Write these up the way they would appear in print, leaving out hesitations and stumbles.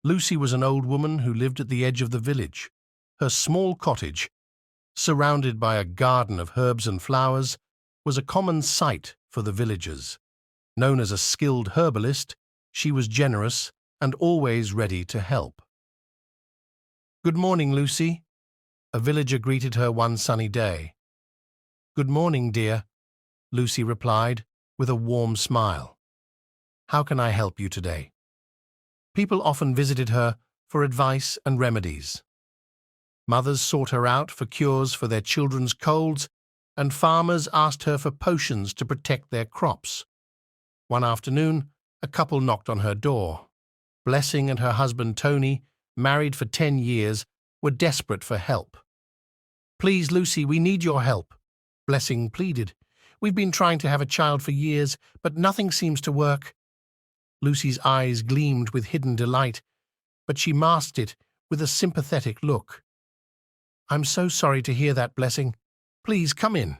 Lucy was an old woman who lived at the edge of the village. Her small cottage, surrounded by a garden of herbs and flowers, was a common sight for the villagers. Known as a skilled herbalist, she was generous and always ready to help. "Good morning, Lucy," a villager greeted her one sunny day. "Good morning, dear," Lucy replied with a warm smile. "How can I help you today?" People often visited her for advice and remedies. Mothers sought her out for cures for their children's colds, and farmers asked her for potions to protect their crops. One afternoon, a couple knocked on her door. Blessing and her husband Tony, married for 10 years, were desperate for help. "Please, Lucy, we need your help," Blessing pleaded. "We've been trying to have a child for years, but nothing seems to work." Lucy's eyes gleamed with hidden delight, but she masked it with a sympathetic look. "I'm so sorry to hear that, Blessing. Please come in."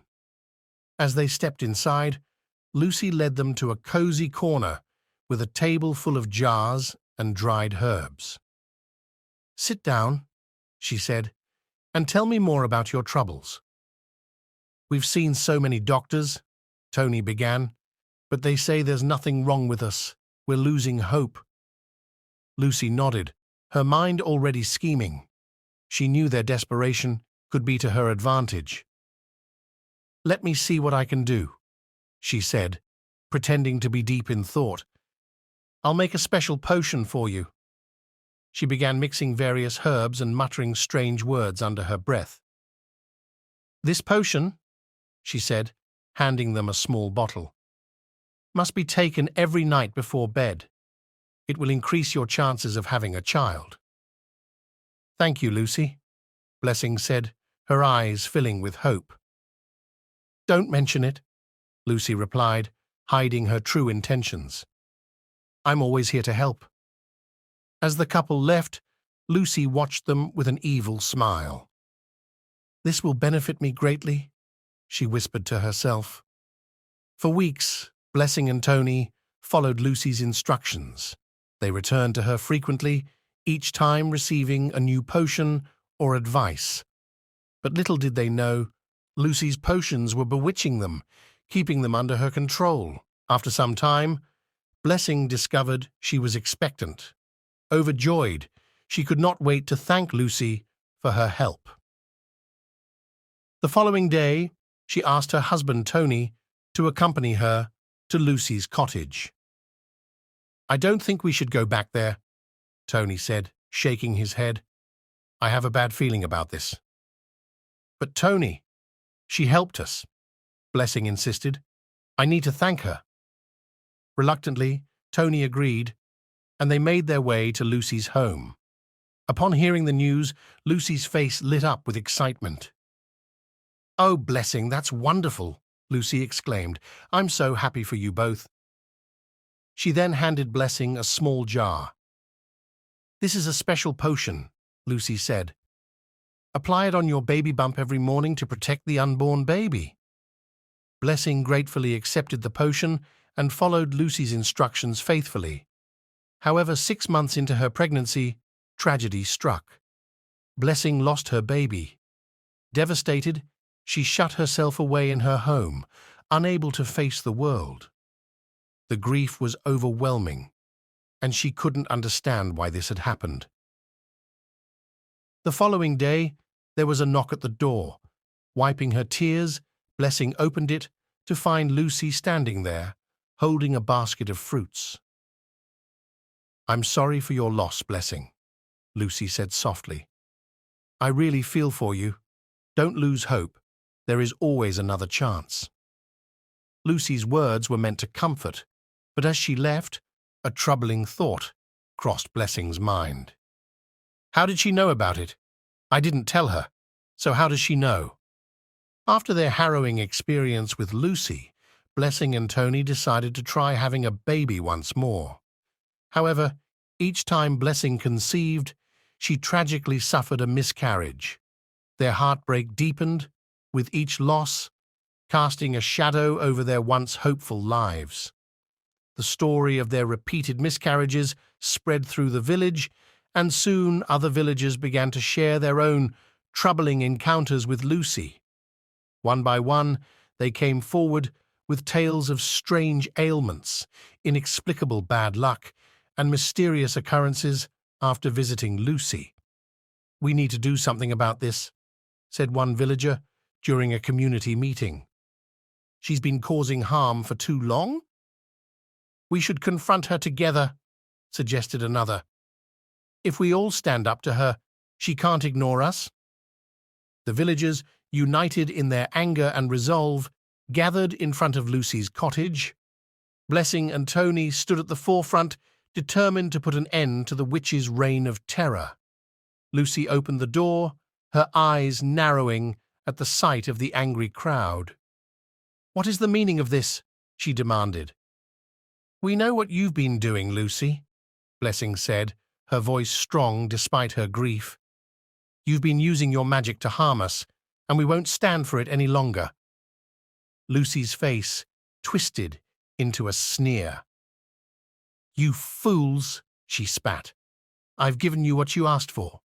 As they stepped inside, Lucy led them to a cozy corner with a table full of jars and dried herbs. "Sit down," she said, "and tell me more about your troubles." "We've seen so many doctors," Tony began, "but they say there's nothing wrong with us. We're losing hope." Lucy nodded, her mind already scheming. She knew their desperation could be to her advantage. "Let me see what I can do," she said, pretending to be deep in thought. "I'll make a special potion for you." She began mixing various herbs and muttering strange words under her breath. "This potion," she said, handing them a small bottle, "must be taken every night before bed. It will increase your chances of having a child." "Thank you, Lucy," Blessing said, her eyes filling with hope. "Don't mention it," Lucy replied, hiding her true intentions. "I'm always here to help." As the couple left, Lucy watched them with an evil smile. "This will benefit me greatly," she whispered to herself. For weeks, Blessing and Tony followed Lucy's instructions. They returned to her frequently, each time receiving a new potion or advice. But little did they know, Lucy's potions were bewitching them, keeping them under her control. After some time, Blessing discovered she was expectant. Overjoyed, she could not wait to thank Lucy for her help. The following day, she asked her husband Tony to accompany her to Lucy's cottage. "I don't think we should go back there," Tony said, shaking his head. "I have a bad feeling about this." "But Tony, she helped us," Blessing insisted. "I need to thank her." Reluctantly, Tony agreed, and they made their way to Lucy's home. Upon hearing the news, Lucy's face lit up with excitement. "Oh, Blessing, that's wonderful," Lucy exclaimed. "I'm so happy for you both." She then handed Blessing a small jar. "This is a special potion," Lucy said. "Apply it on your baby bump every morning to protect the unborn baby." Blessing gratefully accepted the potion and followed Lucy's instructions faithfully. However, 6 months into her pregnancy, tragedy struck. Blessing lost her baby. Devastated, she shut herself away in her home, unable to face the world. The grief was overwhelming, and she couldn't understand why this had happened. The following day, there was a knock at the door. Wiping her tears, Blessing opened it to find Lucy standing there, holding a basket of fruits. "I'm sorry for your loss, Blessing," Lucy said softly. "I really feel for you. Don't lose hope. There is always another chance." Lucy's words were meant to comfort, but as she left, a troubling thought crossed Blessing's mind. How did she know about it? I didn't tell her, so how does she know? After their harrowing experience with Lucy, Blessing and Tony decided to try having a baby once more. However, each time Blessing conceived, she tragically suffered a miscarriage. Their heartbreak deepened with each loss, casting a shadow over their once hopeful lives. The story of their repeated miscarriages spread through the village, and soon other villagers began to share their own troubling encounters with Lucy. One by one, they came forward with tales of strange ailments, inexplicable bad luck, and mysterious occurrences after visiting Lucy. "We need to do something about this," said one villager during a community meeting. "She's been causing harm for too long?" "We should confront her together," suggested another. "If we all stand up to her, she can't ignore us." The villagers, united in their anger and resolve, gathered in front of Lucy's cottage. Blessing and Tony stood at the forefront, determined to put an end to the witch's reign of terror. Lucy opened the door, her eyes narrowing at the sight of the angry crowd. "What is the meaning of this?" she demanded. "We know what you've been doing, Lucy," Blessing said, her voice strong despite her grief. "You've been using your magic to harm us, and we won't stand for it any longer." Lucy's face twisted into a sneer. "You fools," she spat. "I've given you what you asked for.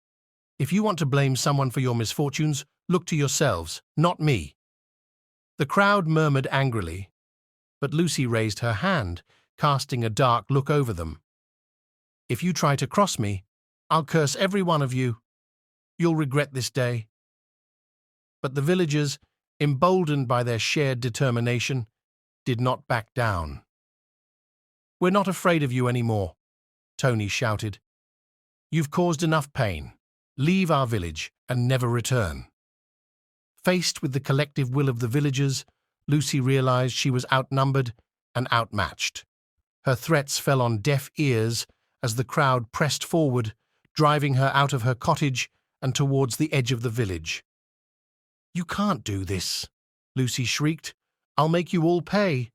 If you want to blame someone for your misfortunes, look to yourselves, not me." The crowd murmured angrily, but Lucy raised her hand, casting a dark look over them. "If you try to cross me, I'll curse every one of you. You'll regret this day." But the villagers, emboldened by their shared determination, did not back down. "We're not afraid of you anymore," Tony shouted. "You've caused enough pain. Leave our village and never return." Faced with the collective will of the villagers, Lucy realized she was outnumbered and outmatched. Her threats fell on deaf ears as the crowd pressed forward, driving her out of her cottage and towards the edge of the village. "You can't do this," Lucy shrieked. "I'll make you all pay."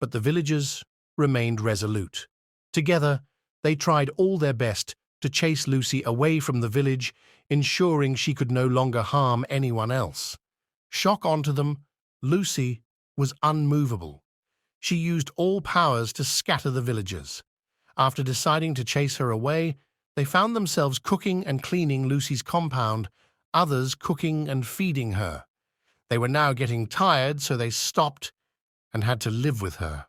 But the villagers remained resolute. Together, they tried all their best to chase Lucy away from the village, ensuring she could no longer harm anyone else. Shock onto them, Lucy was unmovable. She used all powers to scatter the villagers. After deciding to chase her away, they found themselves cooking and cleaning Lucy's compound, others cooking and feeding her. They were now getting tired, so they stopped and had to live with her.